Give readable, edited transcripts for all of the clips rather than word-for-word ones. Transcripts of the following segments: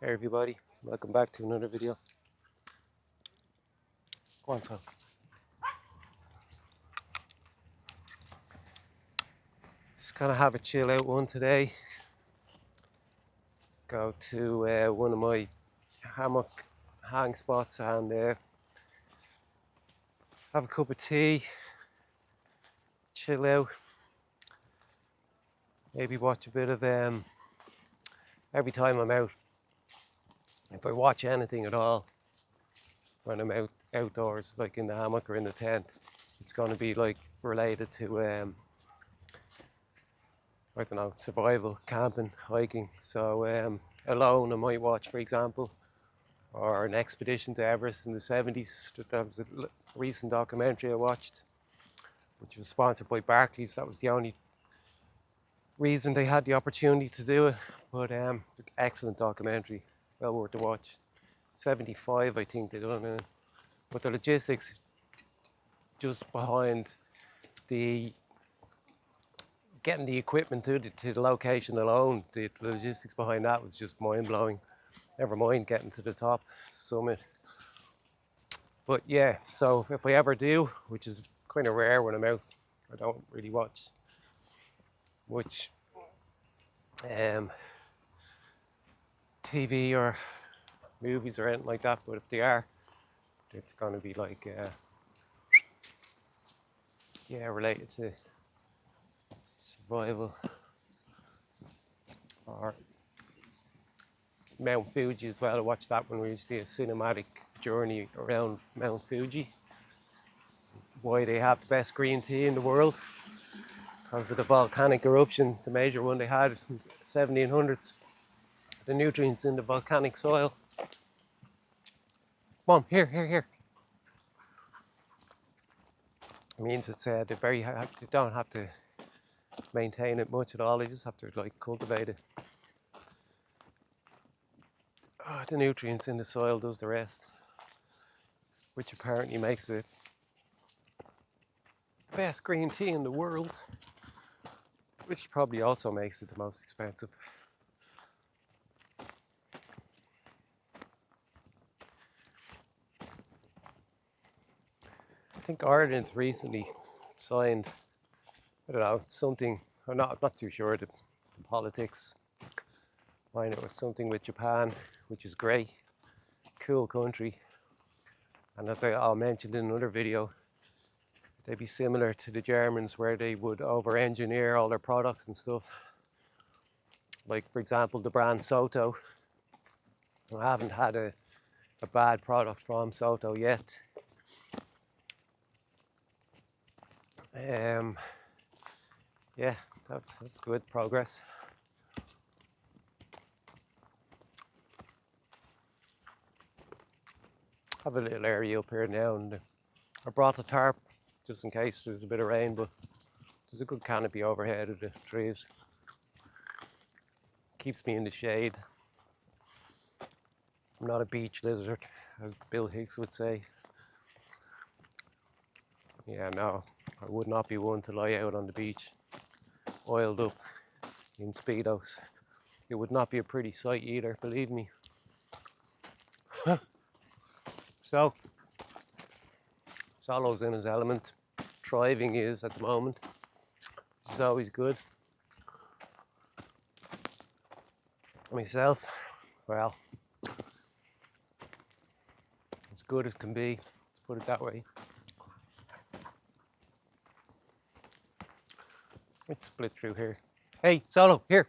Hey everybody, welcome back to another video. Go on, son. Just gonna have a chill out one today. Go to one of my hammock hang spots and have a cup of tea, chill out, maybe watch a bit of every time I'm out. If I watch anything at all when I'm outdoors, like in the hammock or in the tent, it's gonna be like related to I don't know, survival, camping, hiking. So alone I might watch, for example, or an expedition to Everest in the 70s. That was a recent documentary I watched, which was sponsored by Barclays. That was the only reason they had the opportunity to do it. But excellent documentary, well worth the watch. 75, I think they done it. But the logistics just behind the getting the equipment to the location alone, the logistics behind that was just mind-blowing. Never mind getting to the top summit. But yeah, so if I ever do, which is kind of rare when I'm out, I don't really watch much TV or movies or anything like that, but if they are, it's going to be like related to survival or Mount Fuji as well. I watched that when we used to do a cinematic journey around Mount Fuji. Why they have the best green tea in the world, because of the volcanic eruption, the major one they had in the 1700s. The nutrients in the volcanic soil. Mom, here. It means it's they're very they don't have to maintain it much at all. They just have to like cultivate it. The nutrients in the soil does the rest, which apparently makes it the best green tea in the world, which probably also makes it the most expensive. I think Ireland recently signed, I don't know, something, I'm not too sure the politics. Mine it was something with Japan, which is great, cool country. And as I'll mention in another video, they'd be similar to the Germans where they would over-engineer all their products and stuff. Like, for example, the brand Soto. I haven't had a bad product from Soto yet. Yeah, that's good progress. I have a little area up here now, and I brought a tarp just in case there's a bit of rain, but there's a good canopy overhead of the trees. Keeps me in the shade. I'm not a beach lizard, as Bill Hicks would say. Yeah, no, I would not be one to lie out on the beach, oiled up in Speedos. It would not be a pretty sight either, believe me. So, Solo's in his element. Thriving is at the moment, which is always good. Myself, well, as good as can be, let's put it that way. Let's split through here. Hey, Solo, here.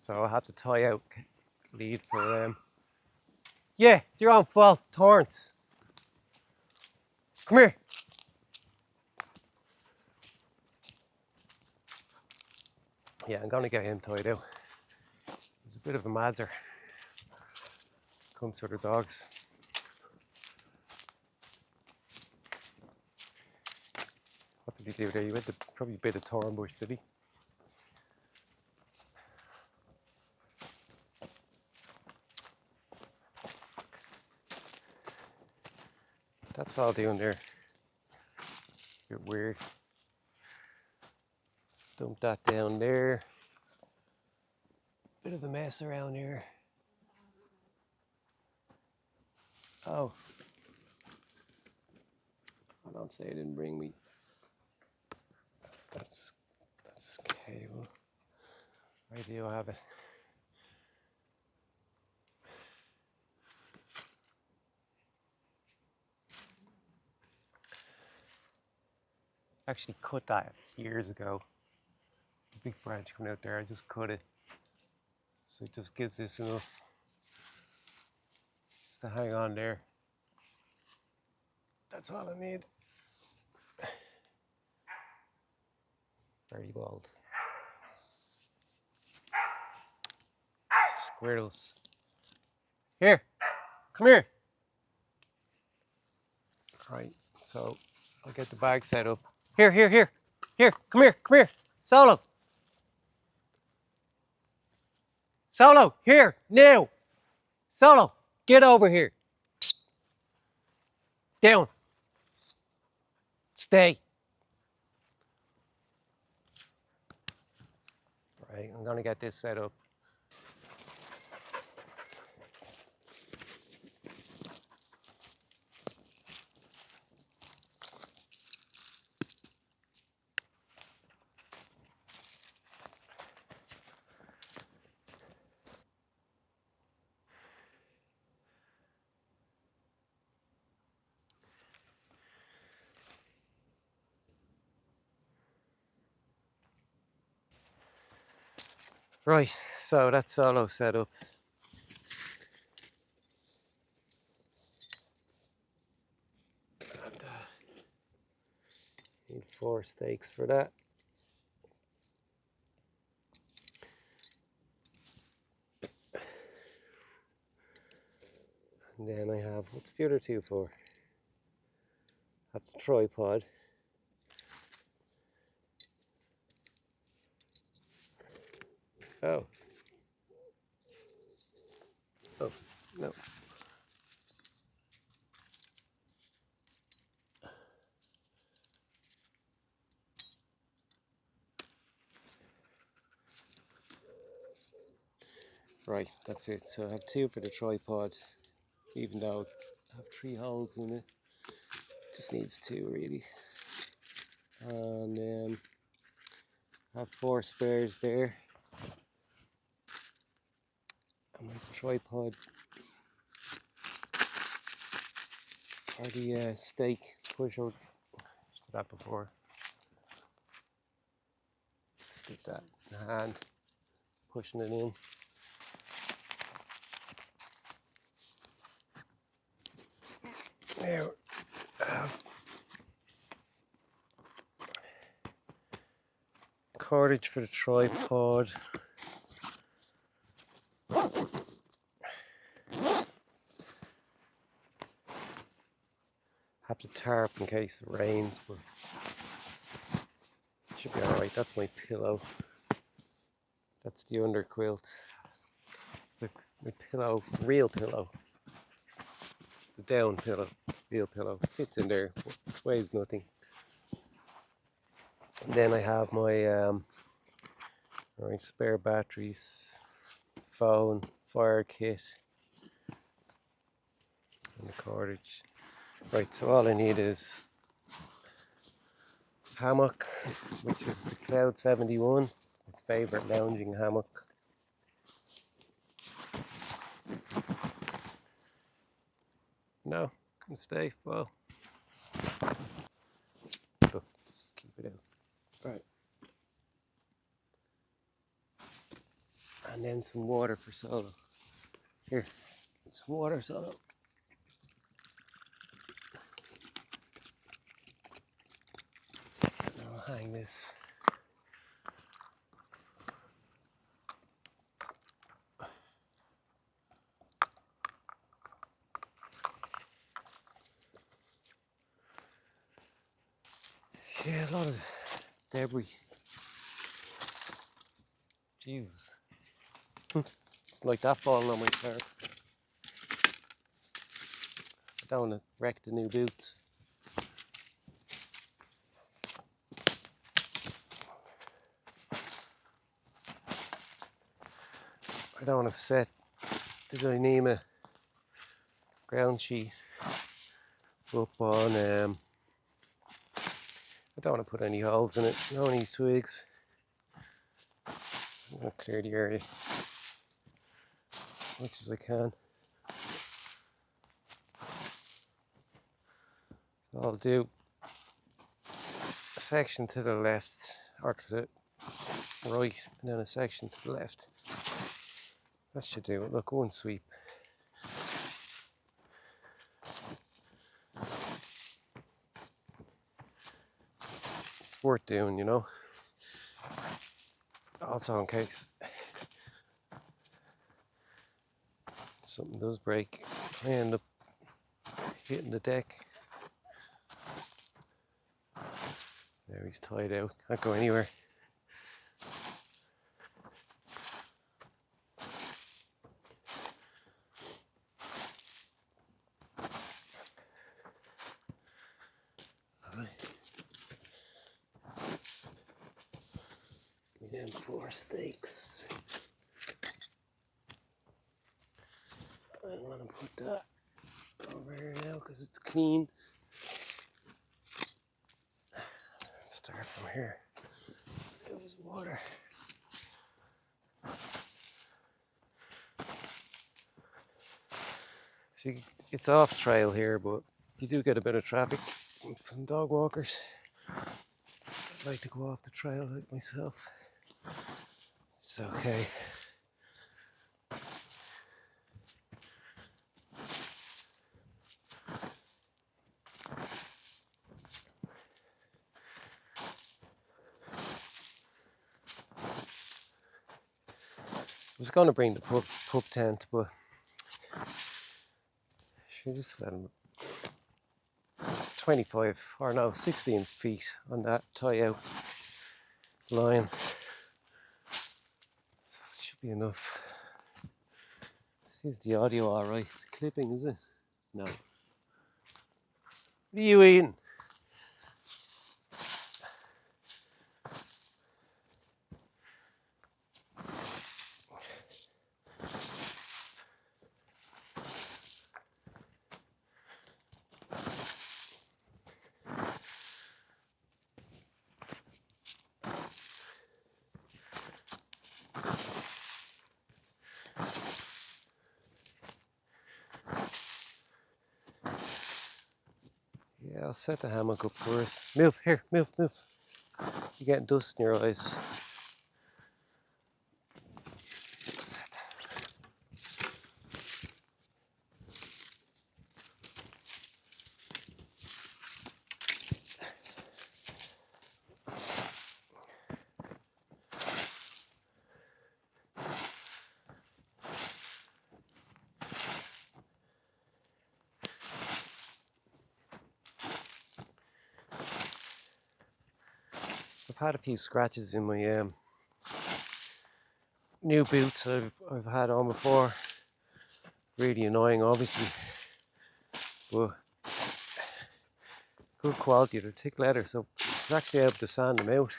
So I have to tie out lead for Yeah, it's your own fault, Torrance. Come here. Yeah, I'm gonna get him tied out. He's a bit of a madzer. Comes for the dogs. What did he do there? He went to probably a bit of thorn bush, did he? That's all doing there. A bit weird. Let's dump that down there. Bit of a mess around here. Oh. I don't say I didn't bring me. That's cable. I do have it. Actually cut that years ago. The big branch coming out there, I just cut it. So it just gives this enough just to hang on there. That's all I need. 30 bolt. Squirrels. Here, come here. Right, so I'll get the bag set up. Here, come here. Solo. Solo, here, now. Solo, get over here. Down. Stay. Right, I'm gonna get this set up. Right, so that's Solo set up. And, need 4 stakes for that. And then I have, what's the other 2 for? That's the tripod. Oh. Oh, no. Right, that's it. So I have 2 for the tripod, even though I have 3 holes in it. Just needs 2 really. And I have 4 spares there. And my tripod or the stake pusher. Did that before. Stick that in the hand, pushing it in. Now I have cordage for the tripod. Have the tarp in case it rains, but it should be alright. That's my pillow. That's the under quilt. My pillow, real pillow. The down pillow, real pillow. Fits in there, weighs nothing. And then I have my spare batteries, phone, fire kit, and the cordage. Right, so all I need is hammock, which is the Cloud 71, my favourite lounging hammock. No, can stay well. Look, just keep it out. Right. And then some water for Solo. Here, some water, Solo. And I'll hang this. Yeah, a lot of debris. Jesus. Like that falling on my car. don't want to wreck the new boots. I don't want to set the Dyneema ground sheet up on, I don't want to put any holes in it, no any twigs. I'm going to clear the area as much as I can. So I'll do a section to the left, or to the right, and then a section to the left. That should do it. Look, one sweep. It's worth doing, you know. Also in case something does break, I end up hitting the deck. There, he's tied out, can't go anywhere. Give me them 4 stakes. I want to put that over here now because it's clean. Let's start from here. There was water. See, it's off trail here, but you do get a bit of traffic from dog walkers. I'd like to go off the trail like myself. It's okay. I was going to bring the pup tent, but should just let him. It's 25 or no 16 feet on that tie out line, so it should be enough. This is the audio all right. It's clipping, is it? No. What are you eating? Yeah, I'll set the hammock up first. Move, here, move. You're getting dust in your eyes. Set that. I've had a few scratches in my new boots I've had on before. Really annoying, obviously, but good quality. They're thick leather, so I was actually able to sand them out,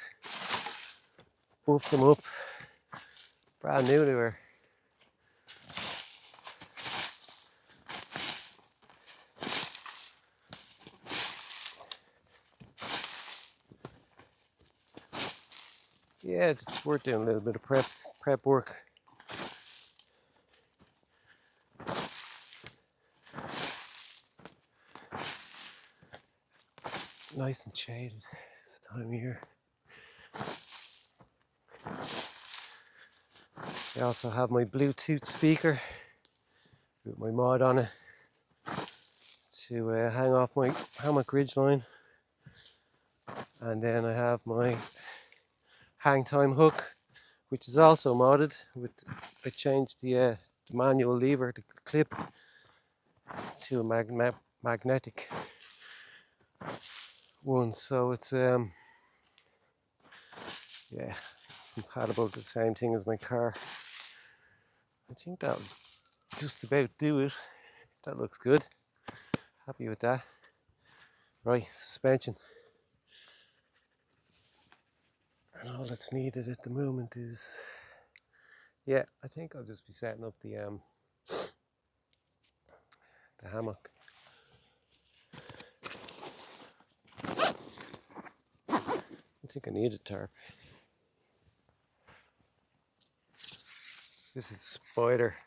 buff them up. Brand new they were. Yeah, it's worth doing a little bit of prep work. Nice and shaded this time of year. I also have my Bluetooth speaker with my mod on it to hang off my hammock ridge line, and then I have my hang time hook, which is also modded. I changed the manual lever, the clip, to a magnetic one, so it's yeah, compatible to the same thing as my car. I think that'll just about do it. That looks good. Happy with that. Right, suspension. And all that's needed at the moment is, yeah, I think I'll just be setting up the hammock. I think I need a tarp. This is spider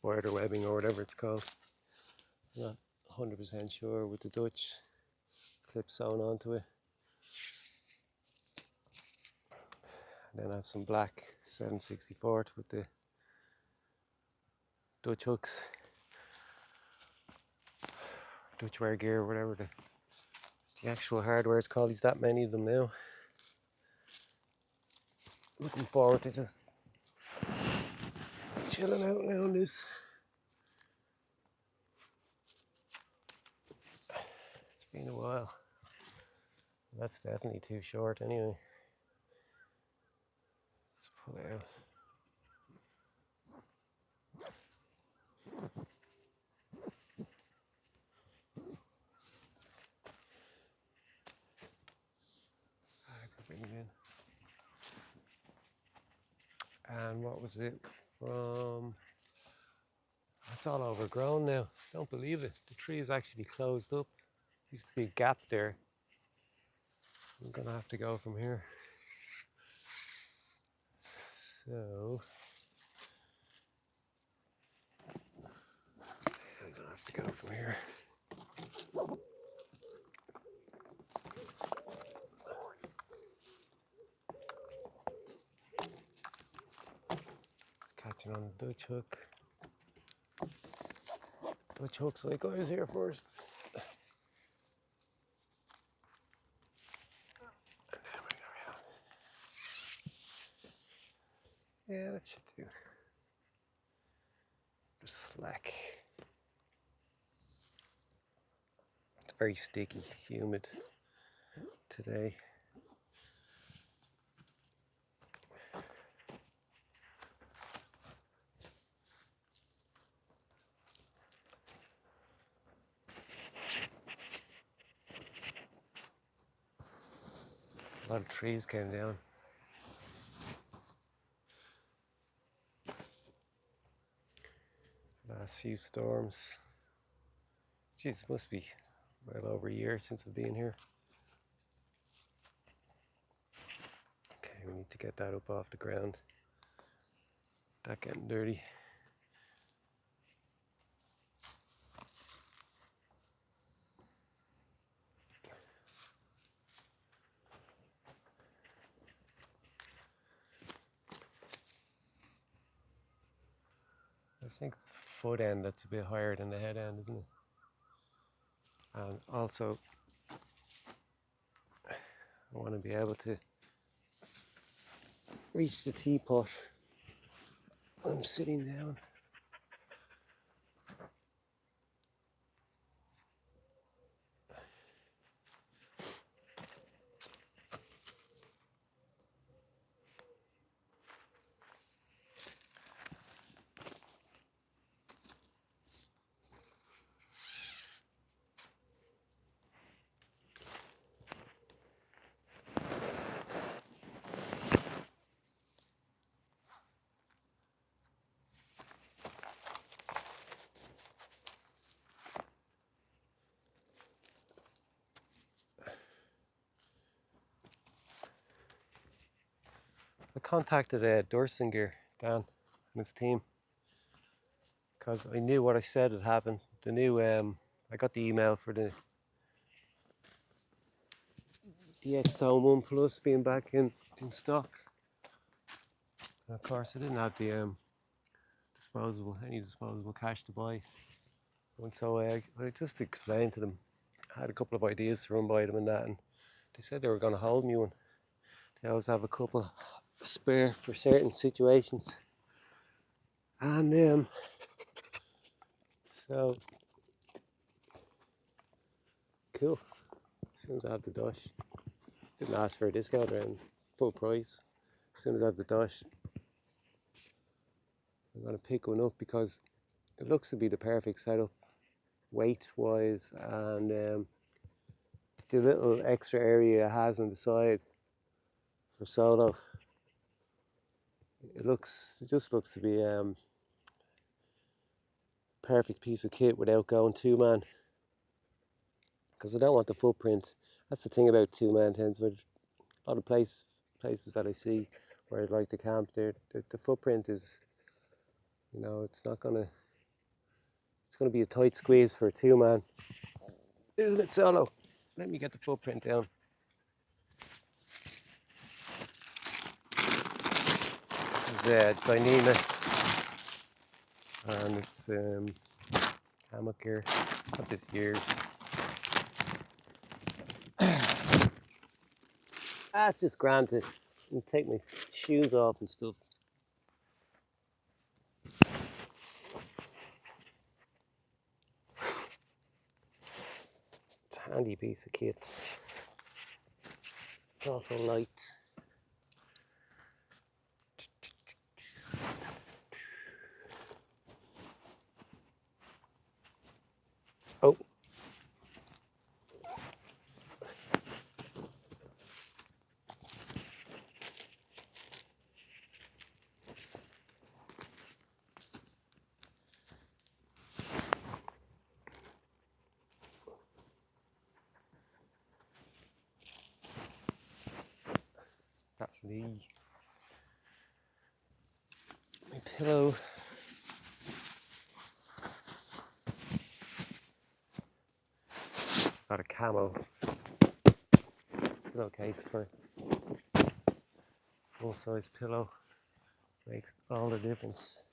webbing or whatever it's called. I'm not 100% sure with the Dutch clip sewn onto it. And then I have some black 7/64 with the Dutch hooks, Dutchwaregear, whatever the actual hardware is called. There's that many of them now. Looking forward to just chilling out now on this. It's been a while. That's definitely too short anyway. Let's pull it out. I can bring it in. And what was it from? It's all overgrown now. Don't believe it. The tree is actually closed up. Used to be a gap there. I'm gonna have to go from here. So I'm gonna have to go from here. It's catching on the Dutch hook. Dutch hook's like I was here first. And then we go around. Yeah, that should do. Just slack. It's very sticky, humid today. A lot of trees came down. Last few storms. Jeez, it must be well over a year since I've been here. Okay, we need to get that up off the ground. That getting dirty. I think it's the foot end that's a bit higher than the head end, isn't it? And also, I want to be able to reach the teapot when I'm sitting down. I contacted Dutchwaregear Dan and his team because I knew what I said had happened. The new, I got the email for the X-Zone 1 Plus being back in stock. And of course, I didn't have the any disposable cash to buy. And so I just explained to them. I had a couple of ideas to run by them and that, and they said they were going to hold me one. They always have a couple spare for certain situations. And so cool. As soon as I have the Dutch, didn't ask for a discount around full price. As soon as I have the Dutch, I'm going to pick one up because it looks to be the perfect setup, weight wise, and the little extra area it has on the side for Soto. It just looks to be perfect piece of kit without going two-man, because I don't want the footprint. That's the thing about two-man tents, but a lot of places that I see where I'd like to camp, the footprint is, you know, it's gonna be a tight squeeze for a two-man, isn't it, Solo? Let me get the footprint down. This is Dyneema, and it's Hammock gear. Got this year's. It's just grand to take my shoes off and stuff. It's a handy piece of kit. It's also light. Oh. That's me. My pillow. Got a camo pillowcase for full-size pillow. Makes all the difference.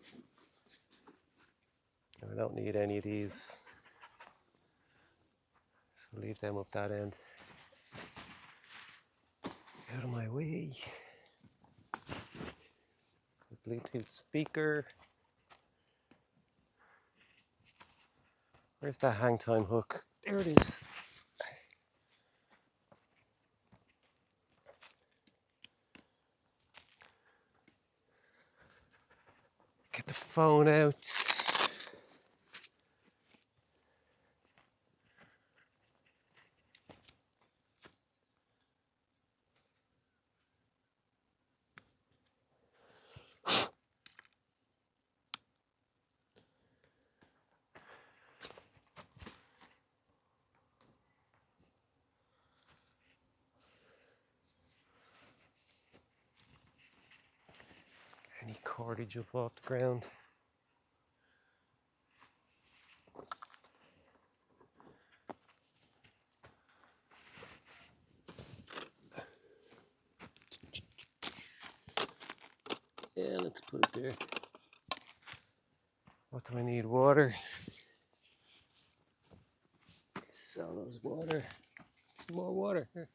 I don't need any of these, so leave them up that end. Out of my way. Bluetooth speaker. Where's that hang time hook? There it is. Get the phone out. Any cordage up off the ground. Yeah, let's put it there. What do I need? Water. Solo's water. Some more water. Here.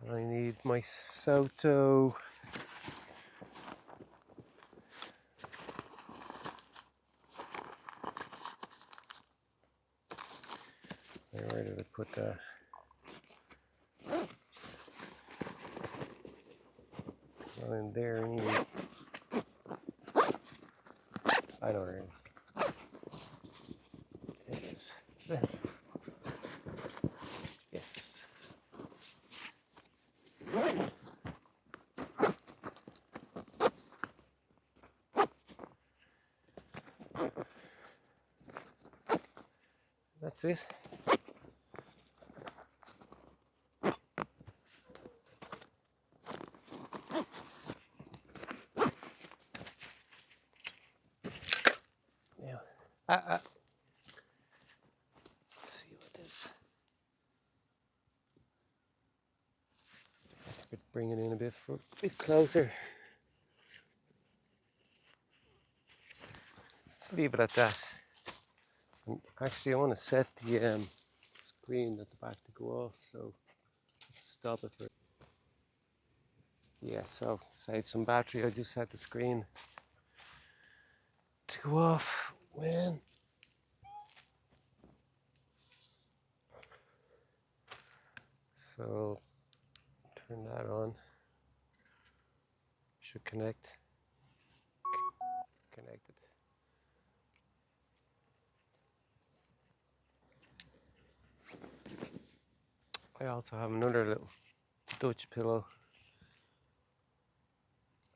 I need my Soto. Where did I put that? Not in there anyway. I know where it is. It is. Yes. That's it. Now, let's see what this. Bring it in a bit closer. Let's leave it at that. And actually, I want to set the screen at the back to go off, so stop it for. Yeah, so to save some battery, I just set the screen to go off when. So turn that on. Should connect. Connected. I also have another little Dutch pillow.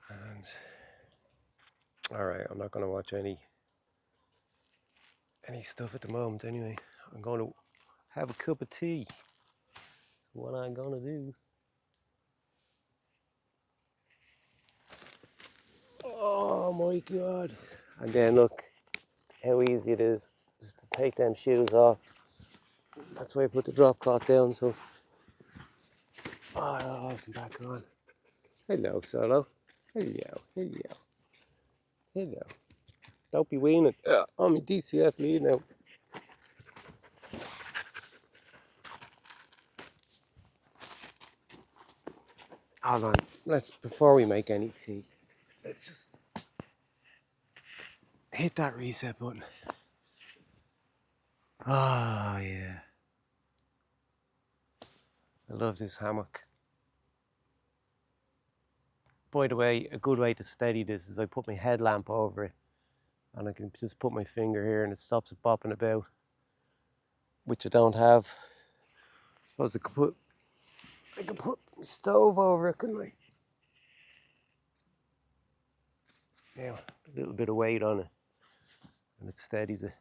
And alright, I'm not going to watch any stuff at the moment anyway. I'm going to have a cup of tea. What I'm going to do. Oh my god. And then look how easy it is just to take them shoes off. That's why I put the drop cloth down, so off and back on. Hello, Solo. Hello, hello, hello. Don't be weaning on my DCF lead now. Hold on, before we make any tea, let's just hit that reset button. Oh yeah. I love this hammock. By the way, a good way to steady this is I put my headlamp over it and I can just put my finger here and it stops it bopping about, which I don't have. I suppose I could put my stove over it, couldn't I? Yeah, a little bit of weight on it and it steadies it.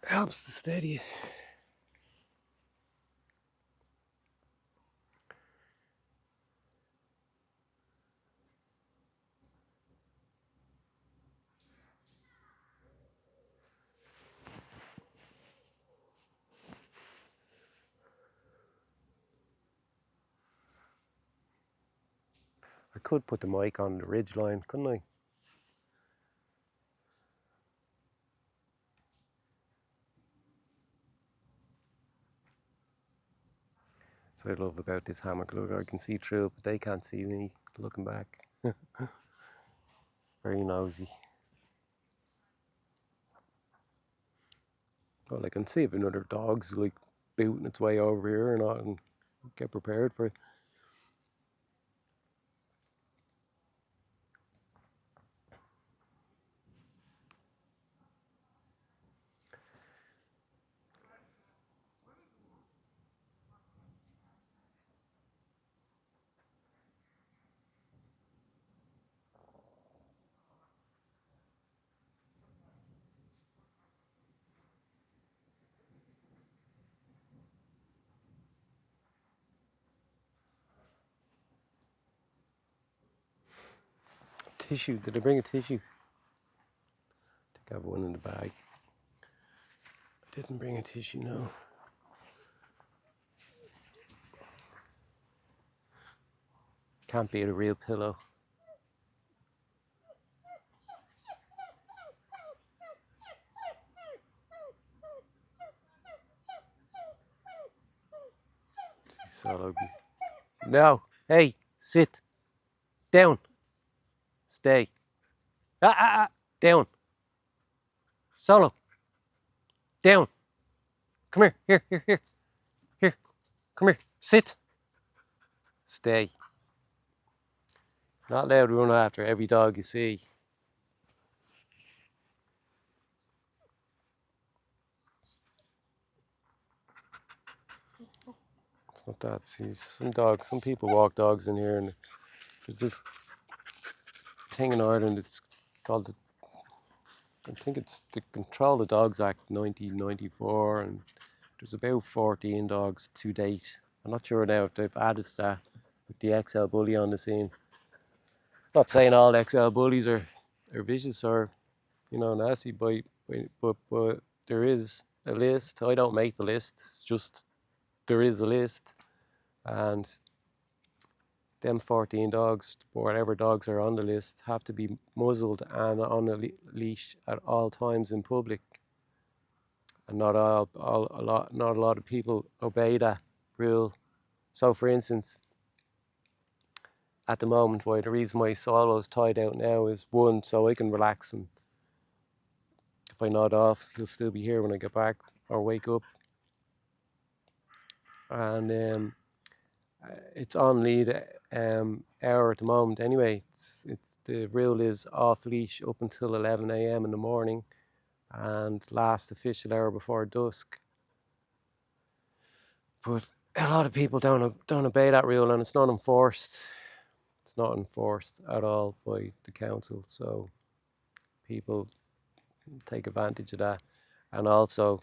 Helps to steady it. I could put the mic on the ridge line, couldn't I? So I love about this hammock, look, I can see through it, but they can't see me looking back. Very nosy. Well, I can see if another dog's like booting its way over here or not and get prepared for it. Tissue, did I bring a tissue? I think I have one in the bag. I didn't bring a tissue, no. Can't beat a real pillow. Solo. No, hey, sit. Down. Stay. Down. Solo. Down. Come here, here. Come here, sit. Stay. Not allowed to run after every dog you see. It's not that. See, some people walk dogs in here, and there's this thing in Ireland. It's called I think it's the Control the Dogs Act 1994, and there's about 14 dogs to date. I'm not sure now if they've added to that with the XL bully on the scene. Not saying all XL bullies are vicious or, nasty, but there is a list. I don't make the list. It's just there is a list, and them 14 dogs, or whatever dogs are on the list, have to be muzzled and on a leash at all times in public. And not a lot of people obey that rule. So, for instance, at the moment, the reason why Solo's tied out now is one, so I can relax, and if I nod off, he'll still be here when I get back or wake up. And it's on lead hour at the moment. Anyway, it's the rule is off leash up until 11 a.m. in the morning, and last official hour before dusk. But a lot of people don't obey that rule, and it's not enforced. It's not enforced at all by the council, so people take advantage of that. And also,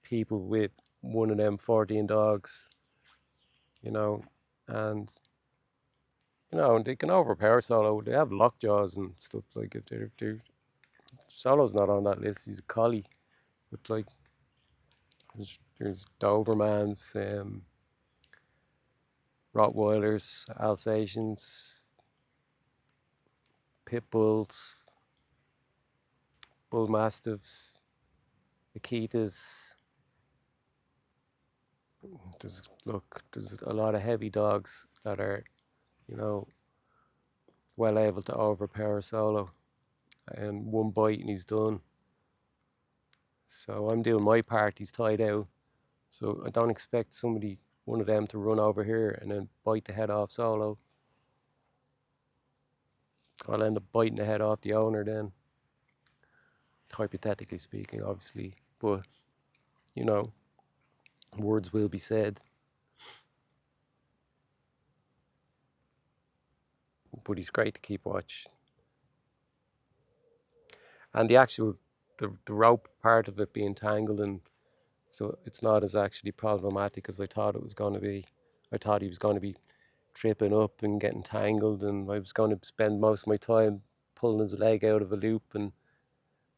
people with one of them 14 dogs, you know, and they can overpower Solo. They have lockjaws and stuff. Like if they're Solo's not on that list. He's a collie, but like there's Dobermans, Rottweilers, Alsatians, Pit Bulls, Bull Mastiffs, Akitas. There's a lot of heavy dogs that are, well able to overpower Solo, and one bite and he's done. So I'm doing my part. He's tied out, so I don't expect one of them to run over here and then bite the head off Solo. I'll end up biting the head off the owner then, hypothetically speaking, obviously. But words will be said. But he's great to keep watch. And the rope part of it being tangled, and so it's not as actually problematic as I thought it was going to be. I thought he was going to be tripping up and getting tangled, and I was going to spend most of my time pulling his leg out of a loop, and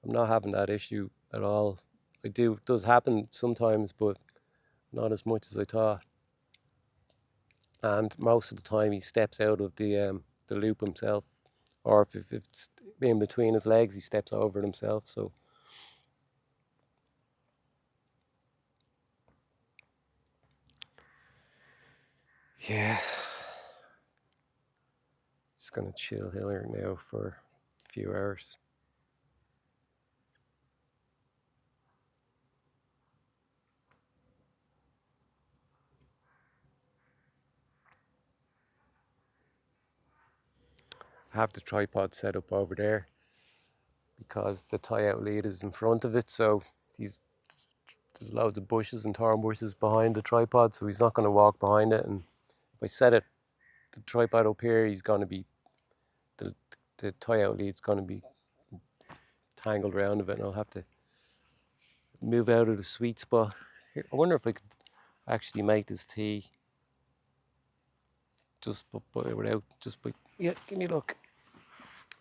I'm not having that issue at all. It does happen sometimes, but not as much as I thought. And most of the time he steps out of the loop himself, or if it's in between his legs, he steps over it himself. So yeah, just gonna chill here now for a few hours. I have the tripod set up over there because the tie-out lead is in front of it, so there's loads of bushes and thorn bushes behind the tripod, so he's not going to walk behind it. And if I set the tripod up here, he's going to be the tie-out lead's going to be tangled around of it, and I'll have to move out of the sweet spot. Here, I wonder if I could actually make this tea yeah, give me a look.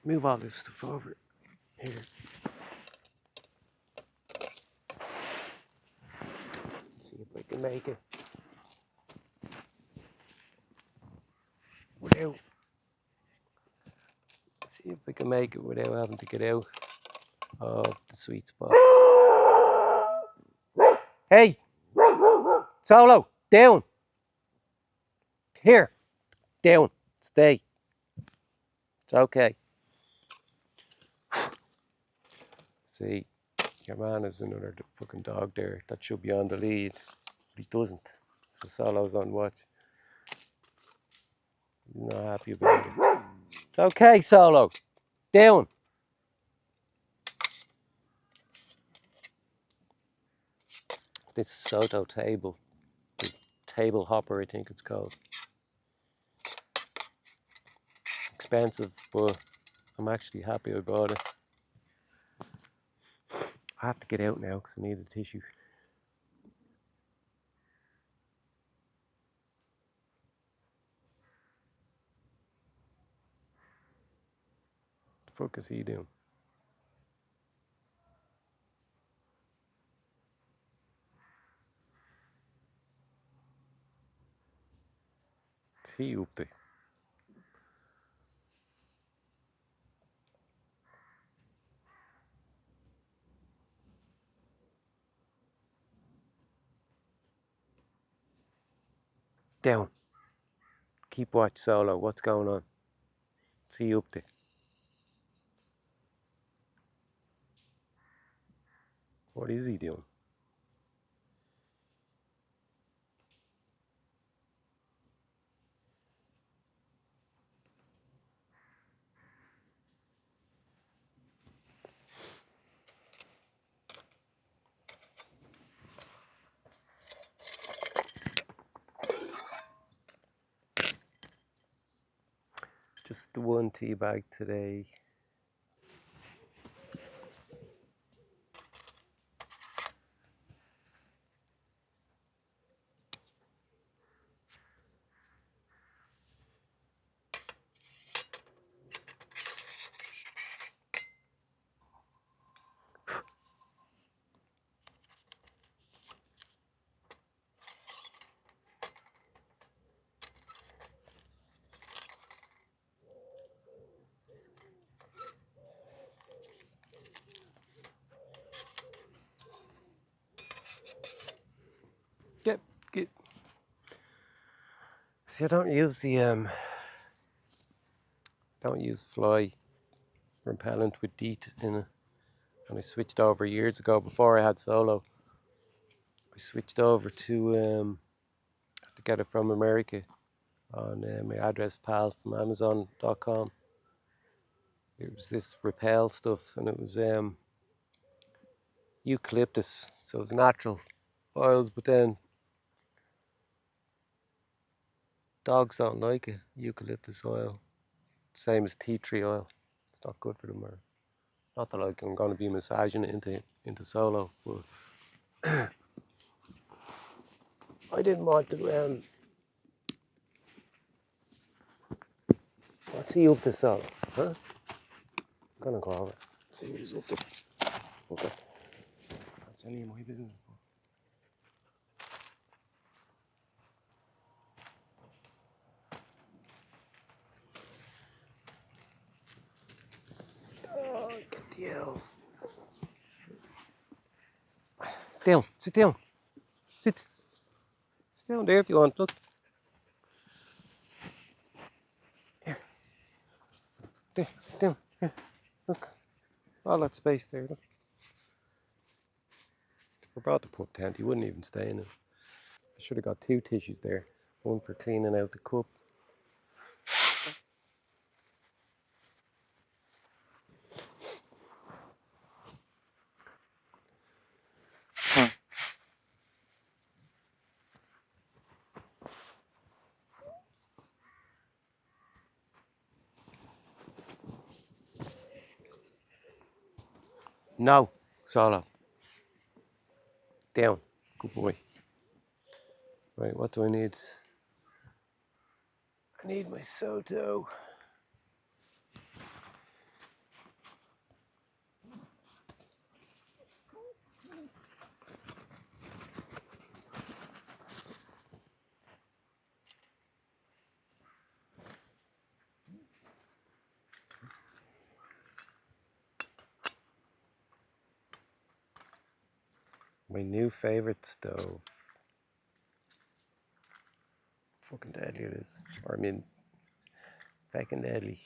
Move all this stuff over here. Let's see if I can make it without. See if I can make it without having to get out of the sweet spot. Hey, Solo, down. Here, down. Stay. It's okay. See, your man is another fucking dog there that should be on the lead, but he doesn't. So Solo's on watch. He's not happy about it. It's okay, Solo. Down. This Soto Table Hopper, I think it's called. Expensive, but I'm actually happy I bought it. I have to get out now because I need a tissue. What the fuck is he doing? What's he up to? Down. Keep watch, Solo. What's going on? What's he up to? What is he doing? Just the one tea bag today. Yep, good. See, I don't use fly repellent with DEET in it, and I switched over years ago. Before I had Solo, I switched over to get it from America on my address pal from Amazon.com. It was this repel stuff, and it was eucalyptus, so it was natural oils, but then dogs don't like it. Eucalyptus oil, same as tea tree oil. It's not good for them. Or not that I'm going to be massaging it into Solo, but I didn't want to. What's he up to, Solo? Huh? I'm gonna go over. See what he's up to. Fuck it. That's any of my business. Oh, get the elves. Down. Sit down. Sit. Sit down there if you want. Look. Here. There. Down. Here. Look. All that space there. Look. If I brought the pup tent, he wouldn't even stay in it. I should have got 2 tissues there. One for cleaning out the cup. No. Solo. Down. Good boy. Right, what do I need? I need my Soto. My new favorite stove. Fucking deadly it is. Or I mean, fucking deadly.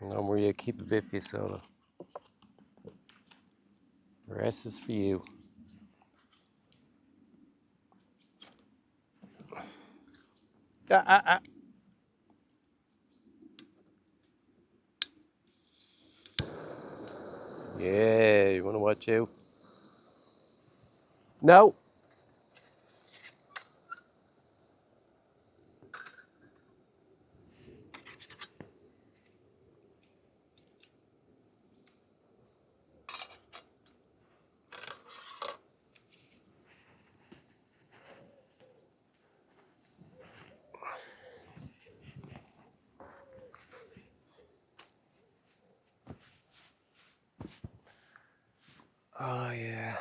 No more you keep a bit for you, Solo. The rest is for you. Ah. Yeah, you want to watch out? No. Oh yeah.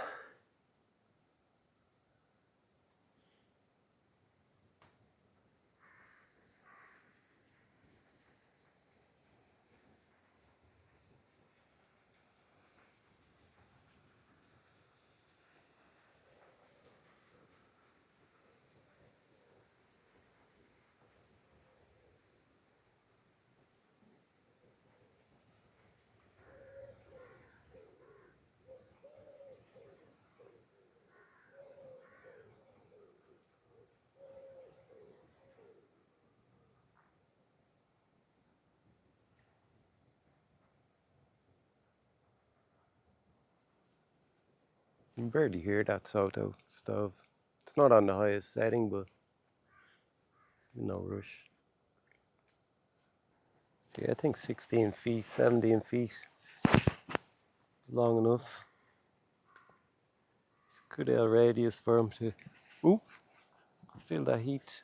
You can barely hear that Soto stove. It's not on the highest setting, but no rush. Yeah, I think 16 feet, 17 feet is long enough. It's a good radius for him to feel that heat.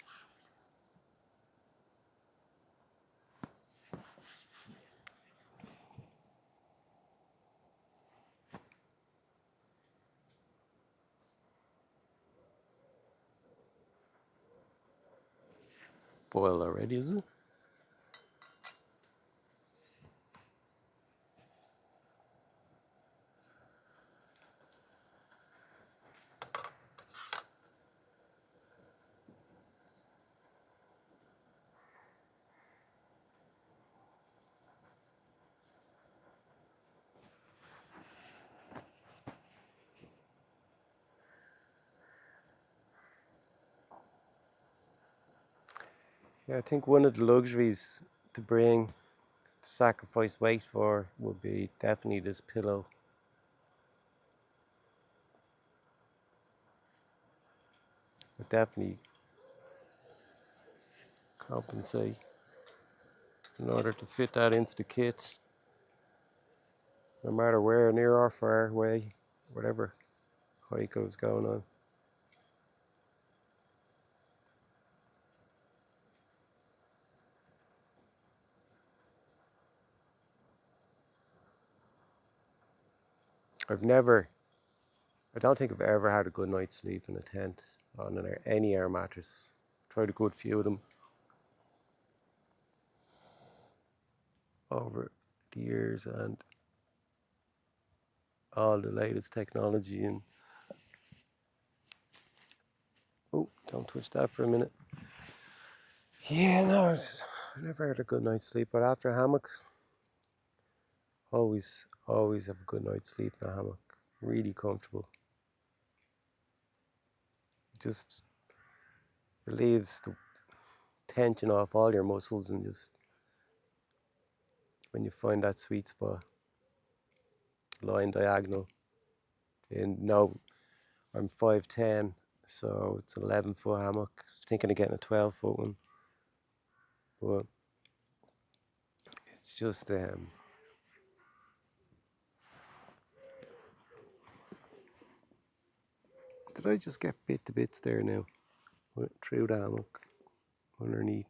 Boiled already, is it? Yeah, I think one of the luxuries to bring, to sacrifice weight for, would be definitely this pillow. Would definitely compensate in order to fit that into the kit, no matter where, near or far away, whatever hike I was going on. I don't think I've ever had a good night's sleep in a tent on any air mattress. Tried a good few of them over the years, and all the latest technology. And oh, don't touch that for a minute. Yeah, no, I never had a good night's sleep, but after hammocks, always have a good night's sleep in a hammock. Really comfortable. Just relieves the tension off all your muscles, and just when you find that sweet spot, lying diagonal. And now I'm 5'10", so it's an 11-foot hammock. Thinking of getting a 12-foot one, but it's just did I just get bit to bits there now? Through the hammock, underneath.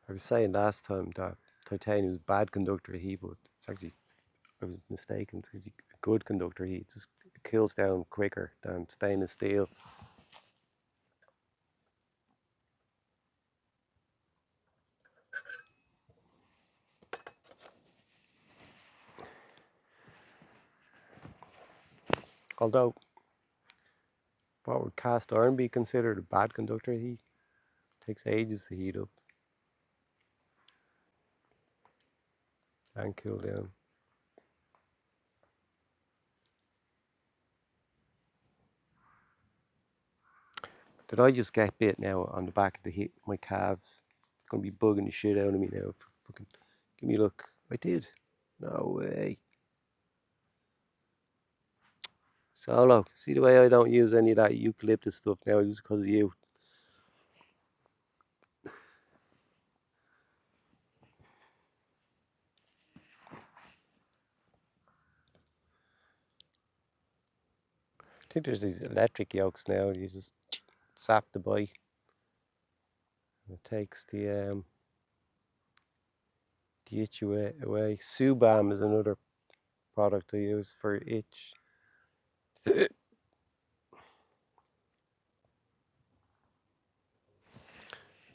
I was saying last time that titanium was bad conductor of heat, but it's actually, I was mistaken. It's actually a good conductor of heat. It just cools down quicker than stainless steel. Although, what would cast iron be considered a bad conductor of heat? It takes ages to heat up and cool down. Did I just get bit now on the back of the hip, my calves? It's going to be bugging the shit out of me now. Fucking, give me a look. I did. No way. Solo, see the way I don't use any of that eucalyptus stuff now just because of you. I think there's these electric yokes now. You just zap the bite. It takes the itch away. Subam is another product I use for itch.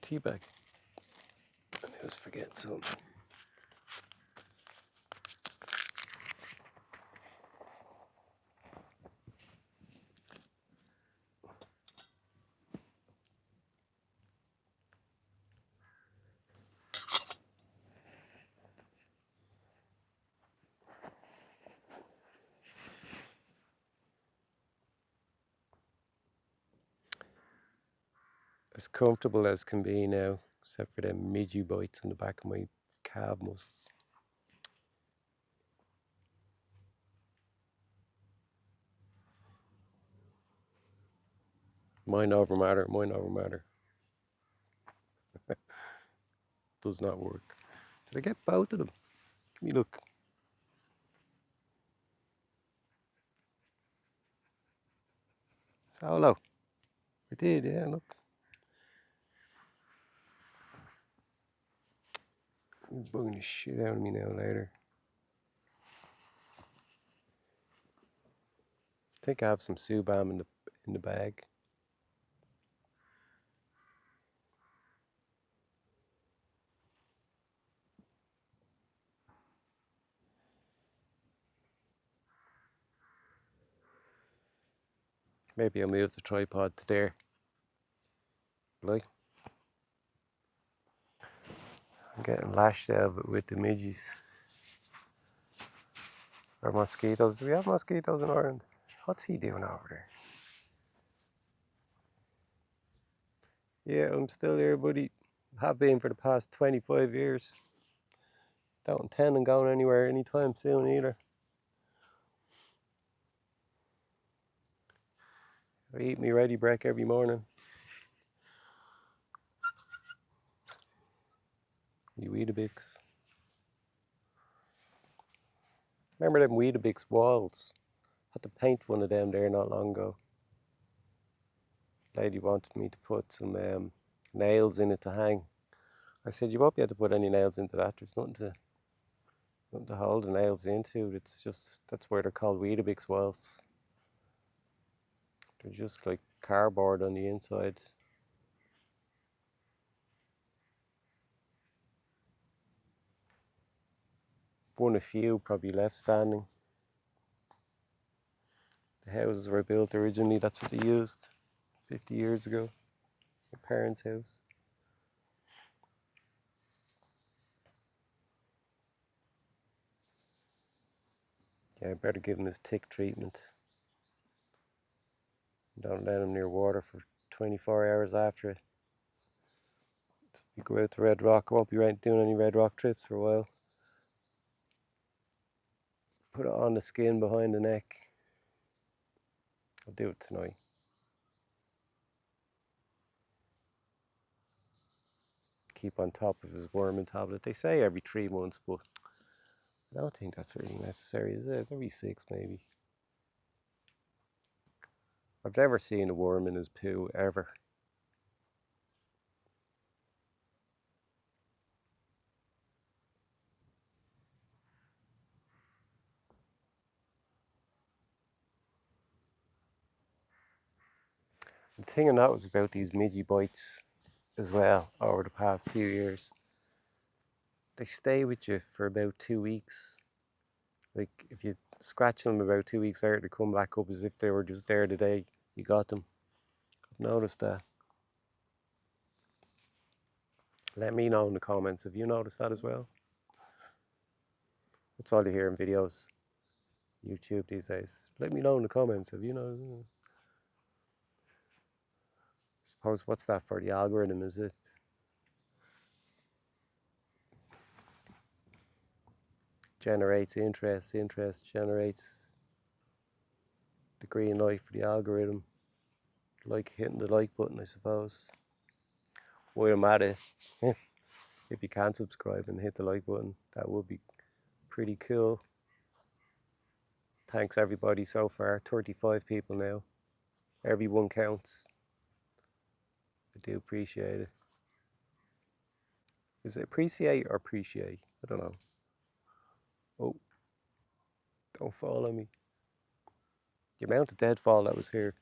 Tea bag. I was forgetting something. As comfortable as can be now. except for them midgy bites in the back of my calf muscles. Mind over matter, mind over matter. Does not work. Did I get both of them? Give me a look. Solo. I did, yeah, look. He's bugging the shit out of me now later. I think I have some Subam in the bag. Maybe I'll move the tripod to there. Like, I'm getting lashed out of it with the midges. Or mosquitoes. Do we have mosquitoes in Ireland? What's he doing over there? Yeah, I'm still here, buddy. Have been for the past 25 years. Don't intend on going anywhere anytime soon either. I eat me ready break every morning. You Weetabix. Remember them Weetabix walls? Had to paint one of them there not long ago. Lady wanted me to put some nails in it to hang. I said, you won't be able to put any nails into that. There's nothing to hold the nails into. It's just, that's where they're called Weetabix walls. They're just like cardboard on the inside. One of few probably left standing. The houses were built originally, that's what they used 50 years ago. My parents' house. Yeah, I better give him his tick treatment. Don't let him near water for 24 hours after it. So if you go out to Red Rock, I won't be doing any Red Rock trips for a while. Put it on the skin behind the neck. I'll do it tonight. Keep on top of his worming tablet. They say every 3 months, but I don't think that's really necessary, is it? Every 6 maybe. I've never seen a worm in his poo, ever. The thing I noticed about these midgy bites as well over the past few years, they stay with you for about 2 weeks. Like, if you scratch them about 2 weeks later, they come back up as if they were just there the day you got them. I've noticed that. Let me know in the comments if you noticed that as well. That's all you hear in videos, YouTube these days. Let me know in the comments if you know. I suppose, what's that for the algorithm, is it? Generates interest, interest generates the green light for the algorithm. Like hitting the like button, I suppose. While I'm at it, if you can subscribe and hit the like button, that would be pretty cool. Thanks everybody so far, 35 people now. Everyone counts. I do appreciate it. Is it appreciate or appreciate? I don't know. Oh, don't fall on me. The amount of deadfall that was here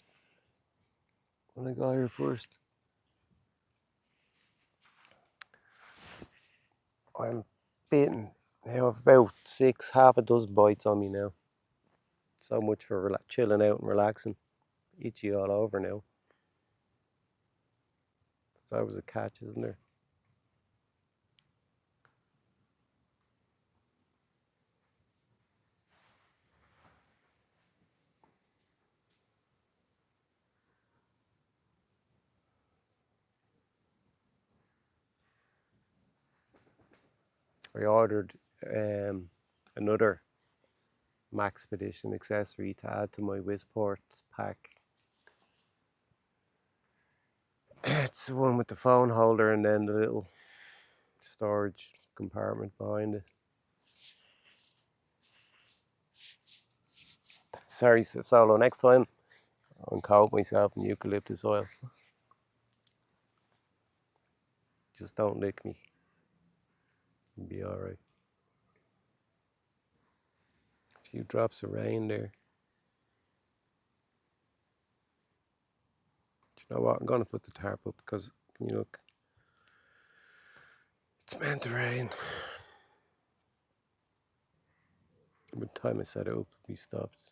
when I got here first. I'm bitten. I have about half a dozen bites on me now. So much for chilling out and relaxing. Itchy all over now. There's always a catch, isn't there? I ordered another Maxpedition accessory to add to my Wisport pack. It's the one with the phone holder and then the little storage compartment behind it. Sorry, Solo, next time I'll coat myself in eucalyptus oil. Just don't lick me. You'll be alright. A few drops of rain there. Do you know what? I'm going to put the tarp up because, can you look? It's meant to rain. By the time I set it up, we stopped.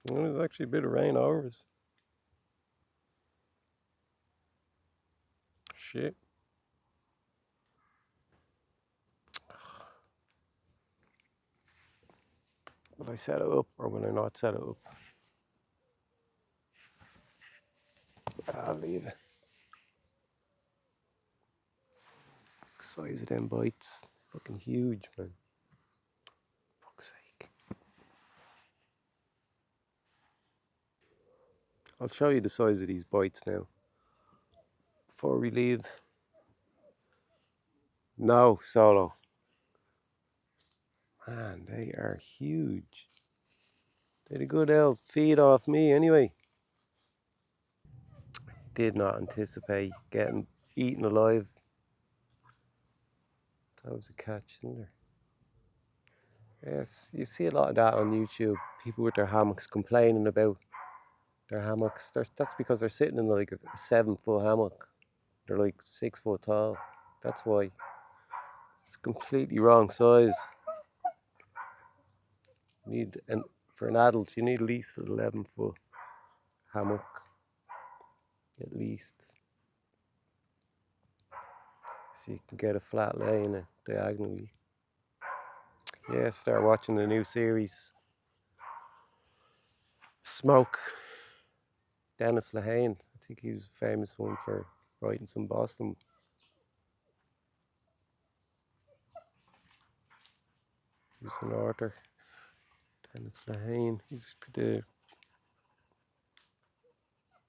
Well, there's actually a bit of rain over us. Shit. Will I set it up or will I not set it up? I'll leave it. The size of them bites. Fucking huge, man. Fuck's sake. I'll show you the size of these bites now. Before we leave. No, Solo. Man, they are huge. They had a good old feed off me anyway. Did not anticipate getting eaten alive. That was a catch, isn't there? Yes, you see a lot of that on YouTube. People with their hammocks complaining about their hammocks. That's because they're sitting in like a 7-foot hammock. They're like 6 foot tall. That's why. It's completely wrong size. For an adult, you need at least an 11-foot hammock. At least. So you can get a flat lay in it diagonally. Yeah, start watching the new series. Smoke. Dennis Lehane. I think he was a famous one for writing some Boston. He was an author. Dennis Lehane. He's the,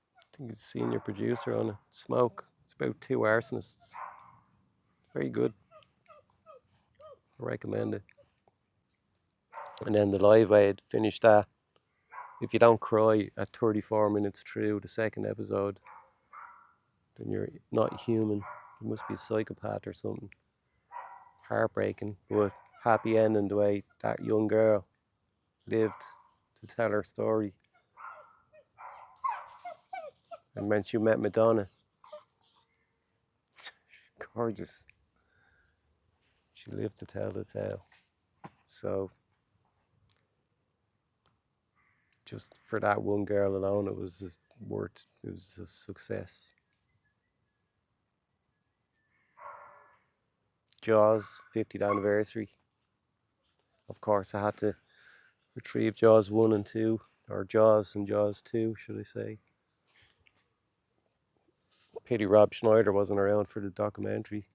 I think he's a senior producer on it. Smoke. It's about two arsonists. Very good. I recommend it. And then the Live Aid, finished that. If you don't cry at 34 minutes through the second episode, then you're not human. You must be a psychopath or something. Heartbreaking, but happy ending the way that young girl lived to tell her story. And when she met Madonna, gorgeous. She lived to tell the tale. So just for that one girl alone, it was a success. Jaws 50th anniversary. Of course, I had to retrieve Jaws 1 and 2, or Jaws and Jaws 2, should I say. Pity Rob Schneider wasn't around for the documentary.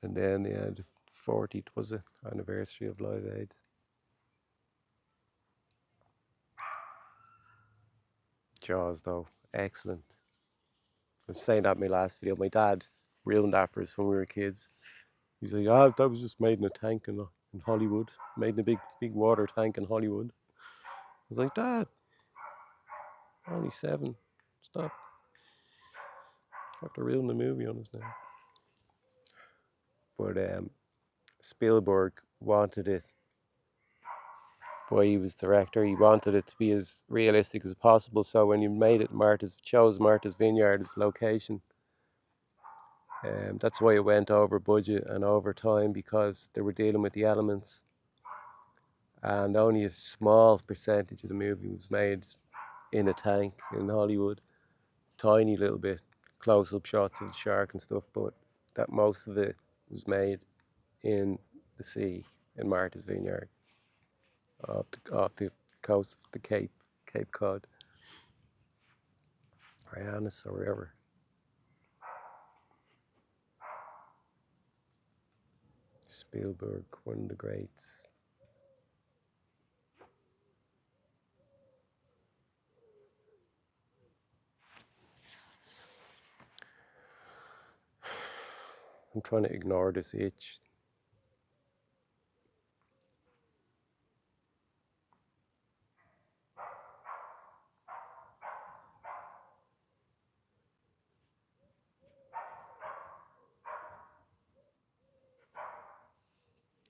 And then, yeah, the 40th was the anniversary of Live Aid. Jaws, though, excellent. I was saying that in my last video. My dad ruined that for us when we were kids. He's like, that was just made in a tank in Hollywood. Made in a big water tank in Hollywood. I was like, Dad, only 7. Stop. You have to ruin the movie on us now. But Spielberg wanted it. Boy, he was director. He wanted it to be as realistic as possible. So when you made it, chose Martha's Vineyard as location. That's why it went over budget and over time, because they were dealing with the elements. And only a small percentage of the movie was made in a tank in Hollywood. Tiny little bit, close-up shots of the shark and stuff, but that most of it was made in the sea in Martha's Vineyard, off the coast of the Cape Cod, Hyannis or wherever. Spielberg, one of the greats. I'm trying to ignore this itch.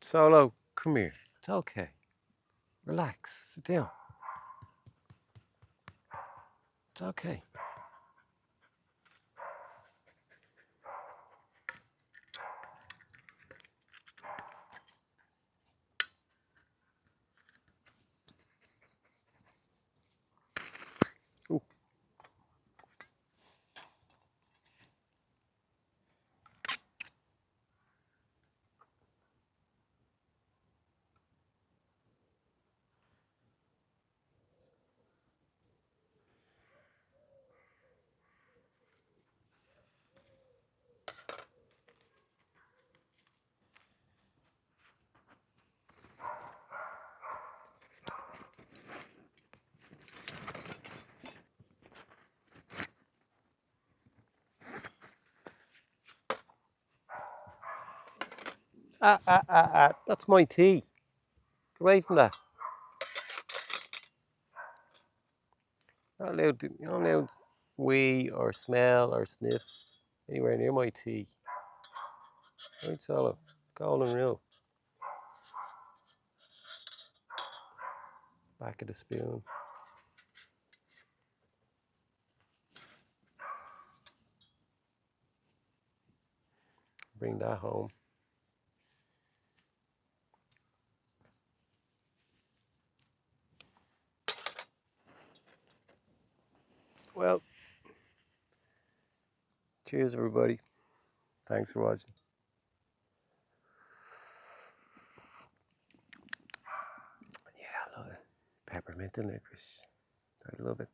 Solo, come here. It's okay. Relax. Sit down. It's okay. Ooh. That's my tea. Get away from that. You're not allowed to wee or smell or sniff anywhere near my tea. Right, Solo. Golden rule. Back of the spoon. Bring that home. Well, cheers, everybody. Thanks for watching. Yeah, I love it. Peppermint and licorice. I love it.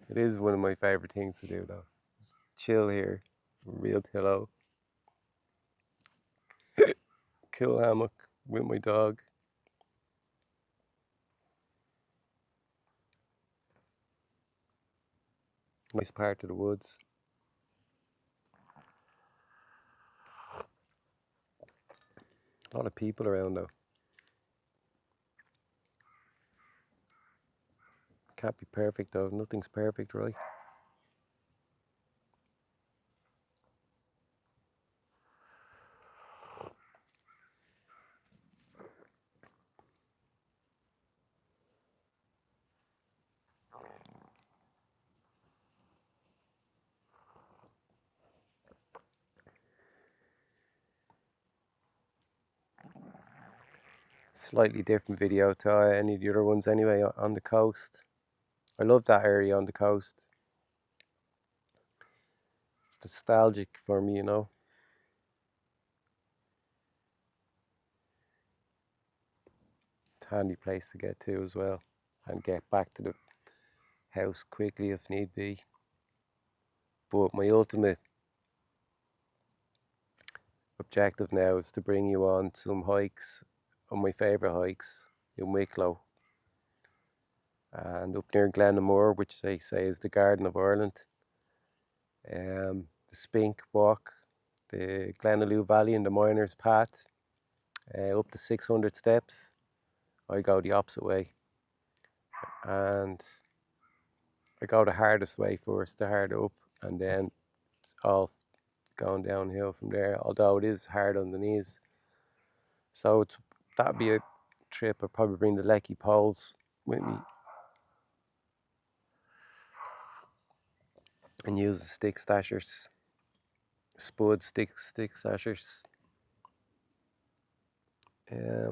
It is one of my favorite things to do, though. Chill here, real pillow, cool hammock with my dog. Nice part of the woods. A lot of people around though. Can't be perfect though. Nothing's perfect, right? Slightly different video to any of the other ones anyway on the coast. I love that area on the coast. It's nostalgic for me, you know. It's a handy place to get to as well and get back to the house quickly if need be. But my ultimate objective now is to bring you on some hikes, on my favourite hikes in Wicklow and up near Glenamore, which they say is the Garden of Ireland. The Spink Walk, the Glenaloo Valley and the Miners Path, up to 600 steps. I go the opposite way, and I go the hardest way first, the harder up, and then it's all going downhill from there, although it is hard on the knees. So that'd be a trip. I'd probably bring the Lecky poles with me and use the stick stashers, spud stick stashers. I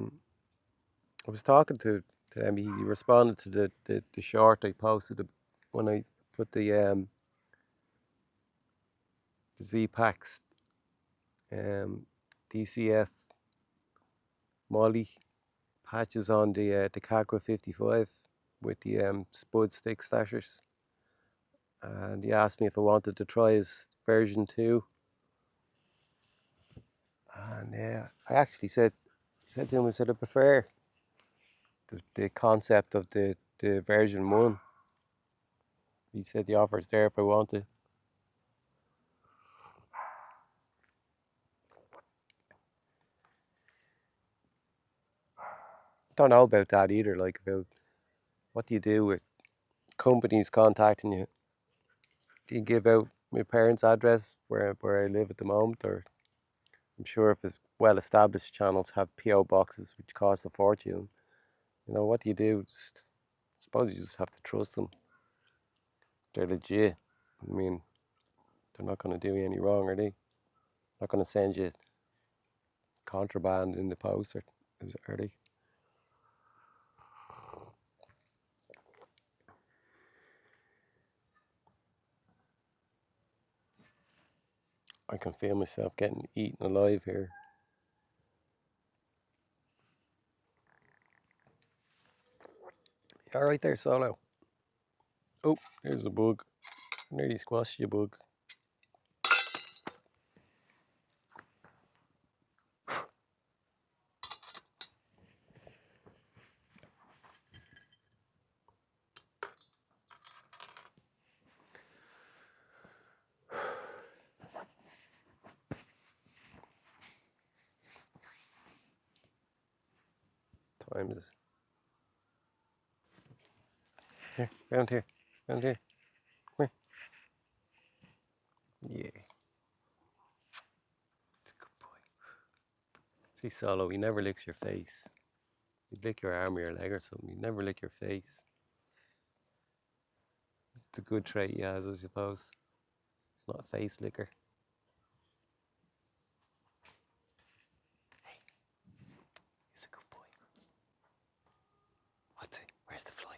was talking to him. He responded to the short I posted when I put the Z packs, DCF Molly patches on the Kakwa 55 with the spud stick stashers, and he asked me if I wanted to try his version 2. And I actually said to him, I said I prefer the concept of the version 1. He said the offer's there if I want it. Don't know about that either, like about what do you do with companies contacting you? Do you give out my parents' address where I live at the moment, or I'm sure if it's well-established channels have PO boxes which cost a fortune. You know, what do you do? Just, I suppose you just have to trust them. They're legit. I mean, they're not going to do you any wrong, are they? Not going to send you contraband in the post, are they? I can feel myself getting eaten alive here. You all right there, Solo? Oh, there's a bug. Nearly squashed you, bug. Time is here, round here, round here. Come here. Yeah, it's a good boy. See, Solo, he never licks your face. He'd lick your arm or your leg or something. He'd never lick your face. It's a good trait he has, I suppose. It's not a face licker. Hey, he's a good boy. What's it? Where's the fly?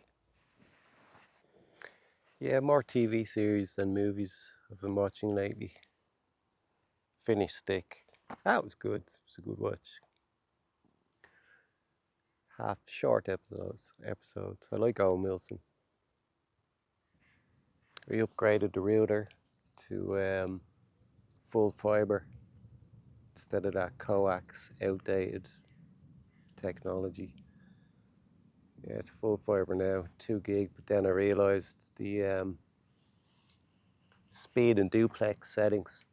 Yeah, more TV series than movies I've been watching lately. Finished Stick. That was good. It was a good watch. Half short episodes. I like Owen Wilson. We upgraded the router to full fiber instead of that coax outdated technology. Yeah, it's full fiber now, 2 gig. But then I realised the speed and duplex settings,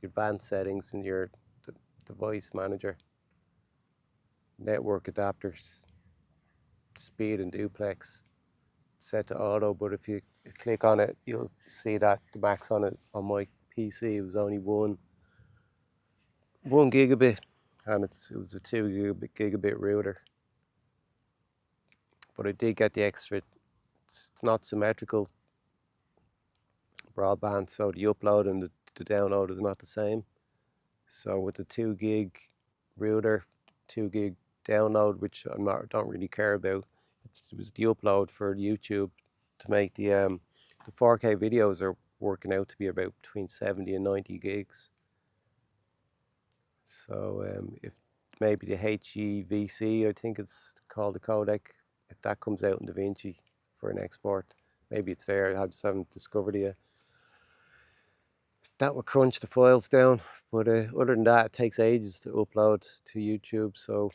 the advanced settings in your device manager, network adapters, speed and duplex set to auto. But if you click on it, you'll see that the max on it on my PC was only one gigabit, and it was a 2 gigabit router. But I did get the extra. It's not symmetrical broadband, so the upload and the download is not the same. So with the 2 gig router, 2 gig download, which don't really care about, it was the upload for YouTube to make the 4K videos are working out to be about between 70 and 90 gigs. So if maybe the HEVC, I think it's called the codec, if that comes out in DaVinci for an export, maybe it's there. I just haven't discovered it yet. That will crunch the files down, but other than that, it takes ages to upload to YouTube. So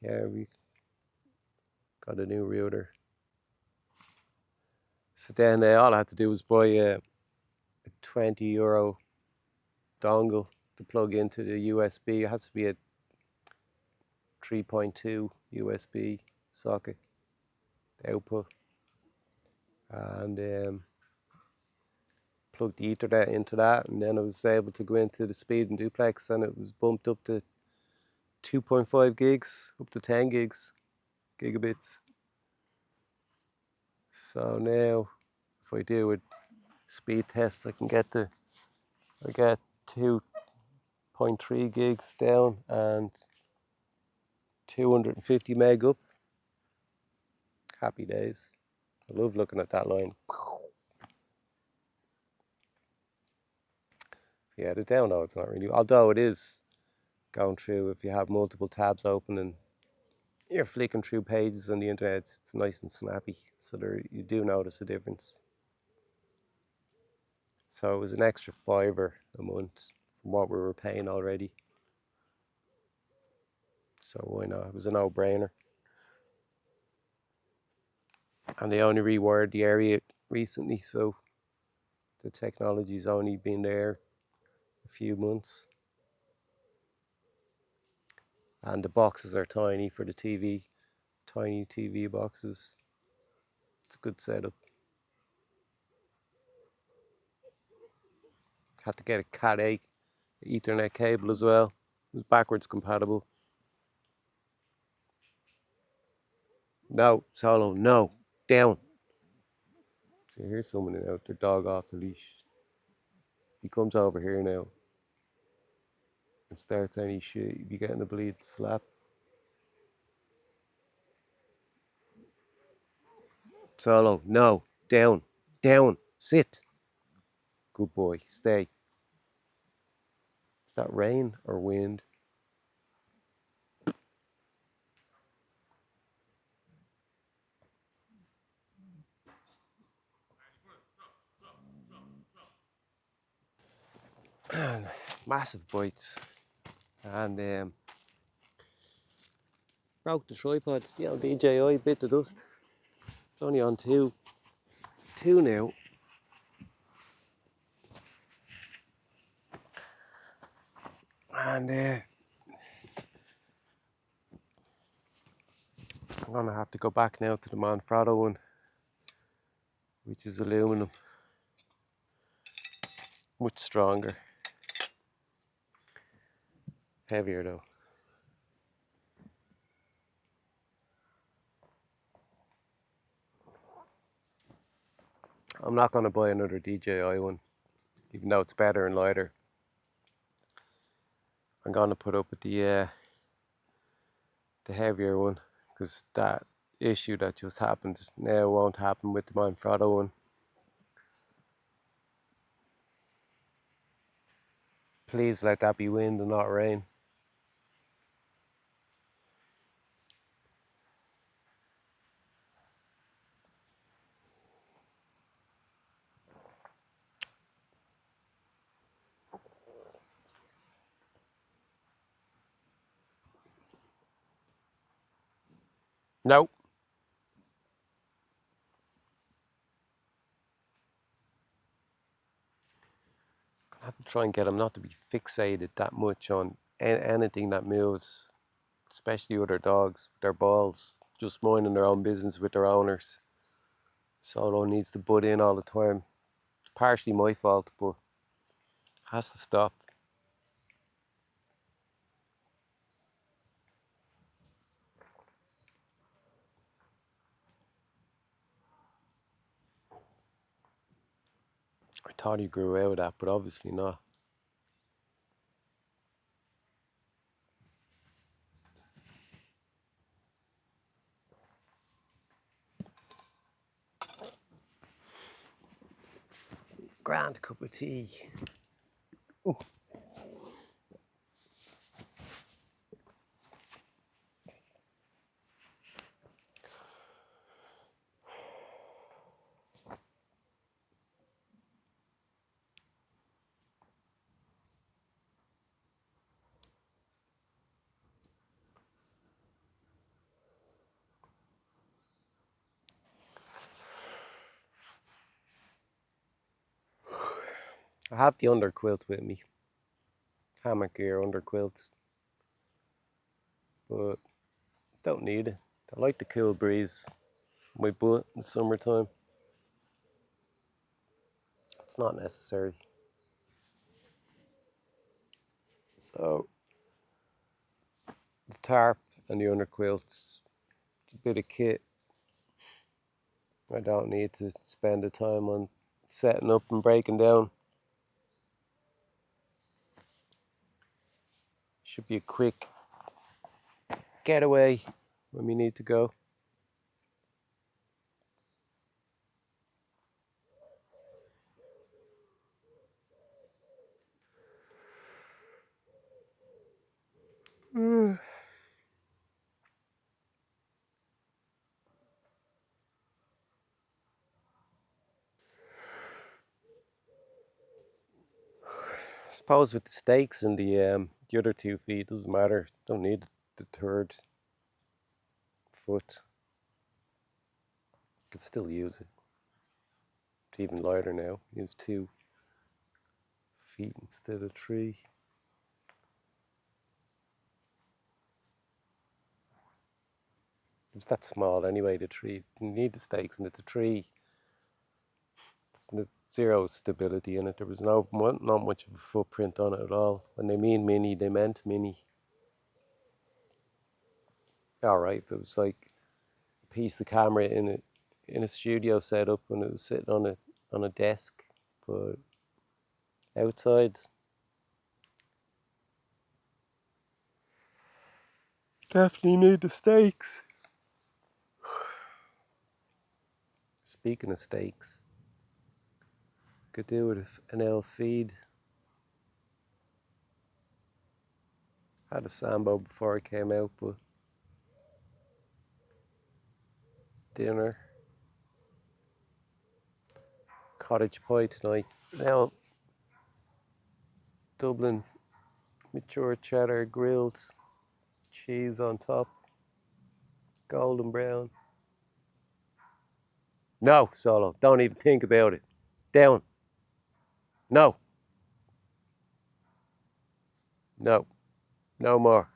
yeah, we got a new router. So then all I had to do was buy a €20 dongle to plug into the USB. It has to be a 3.2 USB socket output, and plugged the Ethernet into that, and then I was able to go into the speed and duplex, and it was bumped up to 2.5 gigs, up to 10 gigabits. So now, if I do a speed test, I get 2.3 gigs down and 250 meg up. Happy days. I love looking at that line. Yeah, the download's not really, although it is going through, if you have multiple tabs open and you're flicking through pages on the internet, it's nice and snappy. So there, you do notice a difference. So it was an extra fiver a month from what we were paying already. So why not? It was a no-brainer. And they only rewired the area recently, so the technology's only been there a few months. And the boxes are tiny for the TV, tiny TV boxes. It's a good setup. Had to get a Cat 8 Ethernet cable as well. It was backwards compatible. No, Solo, no, down. So here's someone out their dog off the leash. He comes over here now and starts any shit, you'd be getting a bleed slap. Solo, no, down, down, sit. Good boy, stay. Is that rain or wind? Massive bites. And broke the tripod. The old DJI bit the dust. It's only on two now. And I'm gonna have to go back now to the Manfrotto one, which is aluminum. Much stronger. Heavier though. I'm not gonna buy another DJI one, even though it's better and lighter. I'm gonna put up with the heavier one, because that issue that just happened now won't happen with the Manfrotto one. Please let that be wind and not rain. No. I have to try and get them not to be fixated that much on anything that moves, especially with their dogs, their balls, just minding their own business with their owners. Solo needs to butt in all the time. It's partially my fault, but has to stop. I thought he grew out of that, but obviously not. Grand cup of tea. Ooh. I have the underquilt with me. Hammock gear underquilt. But don't need it. I like the cool breeze on my butt in the summertime. It's not necessary. So the tarp and the underquilts, it's a bit of kit. I don't need to spend the time on setting up and breaking down. Should be a quick getaway when we need to go. suppose with the steaks and the other 2 feet, it doesn't matter. Don't need the third foot. Could still use it. It's even lighter now. Use 2 feet instead of 3. It's that small anyway, the 3. You need the steaks, and the 3, there's zero stability in it. There was not much of a footprint on it at all. When they mean mini, they meant mini. Alright, if it was like a piece of camera in a studio setup when it was sitting on a desk, but outside, definitely need the steaks. Speaking of steaks, could do with an L feed. Had a Sambo before I came out, but dinner, cottage pie tonight. Now, Dublin mature cheddar grilled, cheese on top, golden brown. No, Solo, don't even think about it. Down. No. No. No more.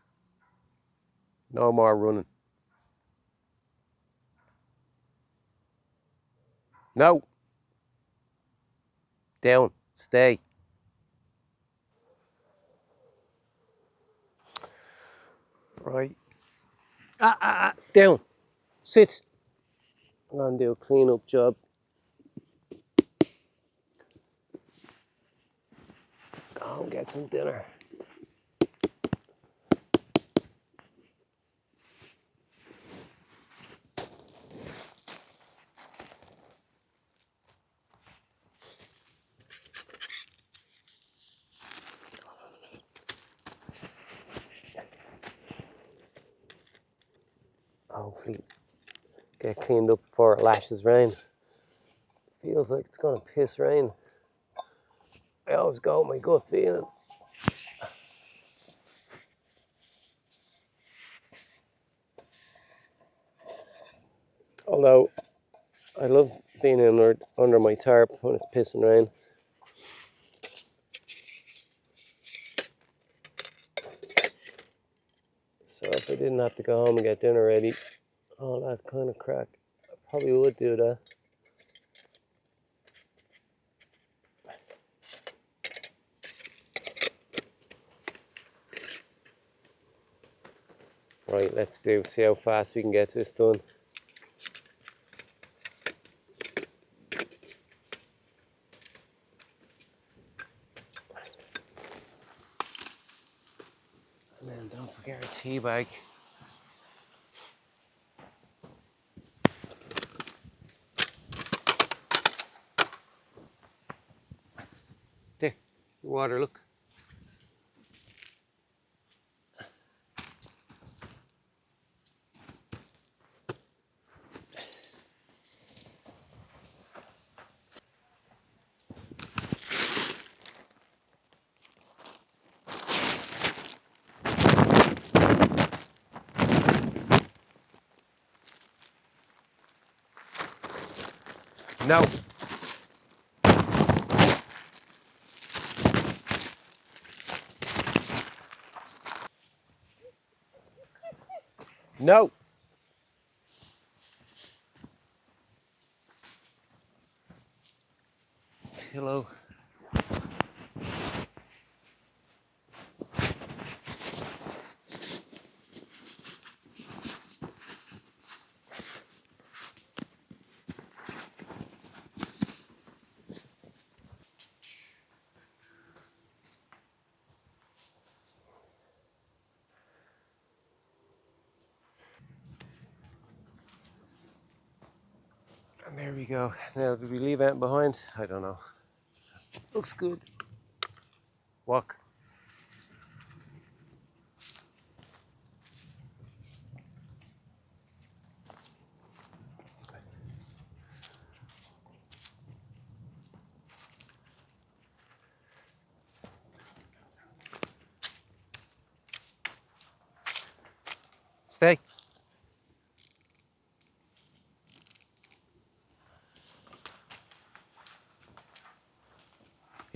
No more running. No. Down. Stay. Right. Down. Sit. I'm going to do a clean-up job. Go and get some dinner. Hopefully get cleaned up before it lashes rain. Feels like it's going to piss rain. I always go with my gut feeling. Although I love being under my tarp when it's pissing rain. So if I didn't have to go home and get dinner ready, all that kind of crack, I probably would do that. Right, let's see how fast we can get this done. And then don't forget our tea bag. There, the water, look. No. No. Pillow. And there we go. Now, did we leave anything behind? I don't know. Looks good. Walk.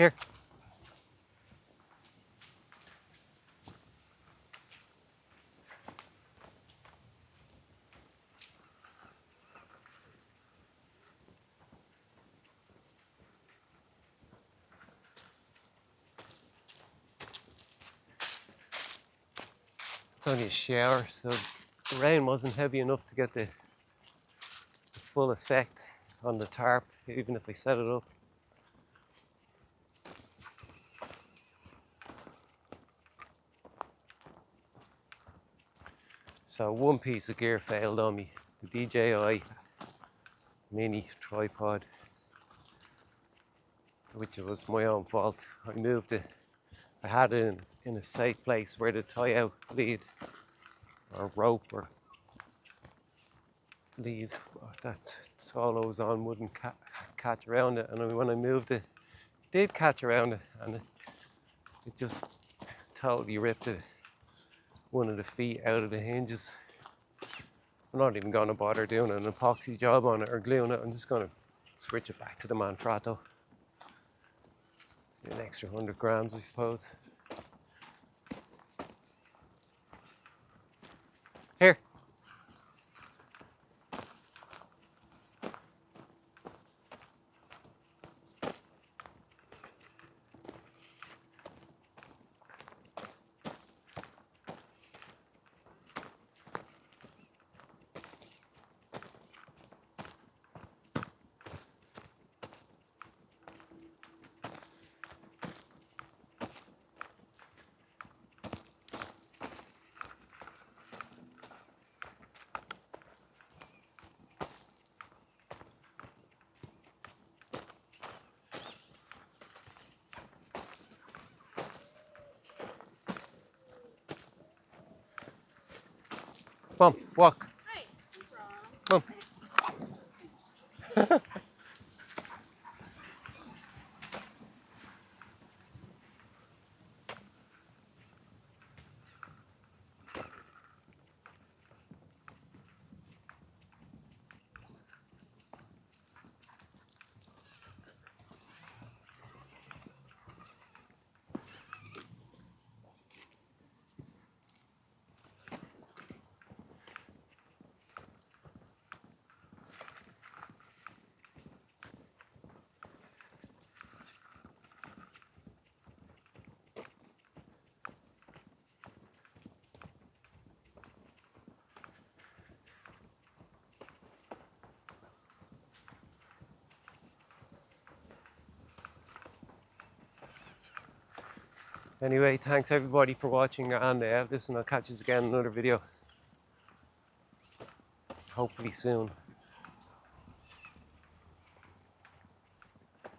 Here. It's only a shower, so the rain wasn't heavy enough to get the full effect on the tarp, even if I set it up. So one piece of gear failed on me, the DJI mini tripod, which was my own fault. I moved it, I had it in a safe place where the tie-out lead or rope or lead that Solo was on wouldn't catch around it, and when I moved it, it did catch around it, and it just totally ripped one of the feet out of the hinges. I'm not even going to bother doing an epoxy job on it or gluing it. I'm just going to switch it back to the Manfrotto. It's an extra 100 grams, I suppose. Here. Come on, walk. Come on. Anyway, thanks everybody for watching, and listen, I'll catch you again in another video. Hopefully soon.